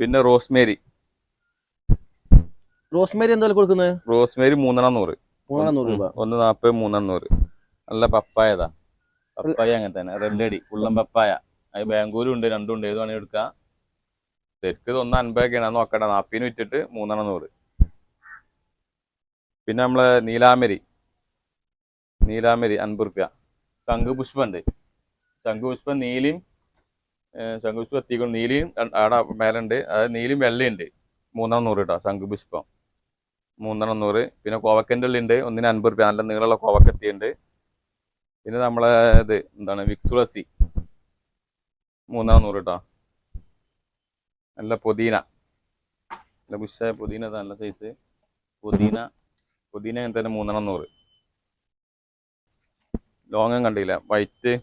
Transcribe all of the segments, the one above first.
പിന്നെ റോസ്മേരി എന്താ കൊടുക്കുന്നത്? റോസ്മേരി 300 രൂപ. 140 300. നല്ല പപ്പായതാ. പപ്പായ അങ്ങനെ തന്നെ റെഡ് ഉള്ളം പപ്പായ. അത് ബാംഗ്ലൂരും ഉണ്ട്, രണ്ടും ഉണ്ട്. ഏത് വേണമെങ്കിൽ എടുക്കാം. ശരിക്കും 150 നോക്കട്ടെ. 40 വിറ്റിട്ട് 300. പിന്നെ നമ്മളെ നീലാമരി 50 റുപ്യ. ശംഖുപുഷ്പം ഉണ്ട്. ശംഖുപുഷ്പം നീലിയും ശംഖുപുഷ്പം എത്തിക്കണം. നീലിയും അവിടെ മേലുണ്ട്. അത് നീലിയും വെള്ളയുണ്ട്. 300 കേട്ടോ ശംഖുപുഷ്പം. 300. പിന്നെ കോവക്കൻ്റെ ഉള്ളിണ്ട്. 150 റുപ്യ. നല്ല നീളമുള്ള കോവക്കെത്തിയുണ്ട്. പിന്നെ നമ്മളെ ഇത് എന്താണ് വിക്സ് തുളസി 300 കേട്ടോ. നല്ല പുതിന, നല്ല ബുഷായ പുതിന, നല്ല സൈസ് പുതിന അങ്ങനെ തന്നെ 300. ലോങ്ങം കണ്ടില്ല. വൈറ്റ്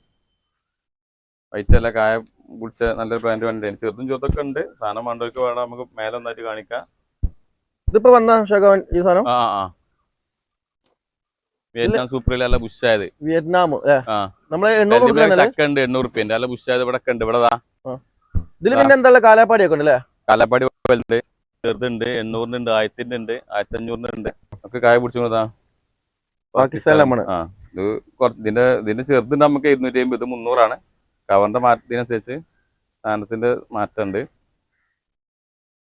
അല്ല കായ കുടിച്ച നല്ലൊരു ബ്രാൻഡ് വണ്ടി. ചെറുതും ചെറുതൊക്കെ ഉണ്ട്. സാധനം വേണ്ടവർക്ക് വേണം. നമുക്ക് മേലെ ഒന്നായിട്ട് കാണിക്കാം. ഇതിപ്പോ വന്ന ഈ സാധനം വിയറ്റ്നാം സൂപ്പറിൽ നല്ല ബുഷായത്. വിയറ്റ്നാം നമ്മള് ചക്ക ഉണ്ട് 800 റുപ്യ. നല്ല ബുഷായത് ഇവിടെ ഉണ്ട്. ഇവിടെതാ ഇതില് പിന്നെ എന്താ കാലാപ്പാടിയൊക്കെ ഉണ്ടല്ലേ? കാലാപ്പാടി ഉണ്ട്, ചെറുതുണ്ട്, 800 ഉണ്ട്, 1000 ഉണ്ട്, 1500 ഉണ്ട്. ഒക്കെ കായ പിടിച്ചതാ പാകിസ്ഥാൻ. ഇതിന്റെ ചെറുതുണ്ട് നമുക്ക് 250. ഇത് 300. കവറിന്റെ മാറ്റത്തിനനുസരിച്ച് സാധനത്തിന്റെ മാറ്റമുണ്ട്.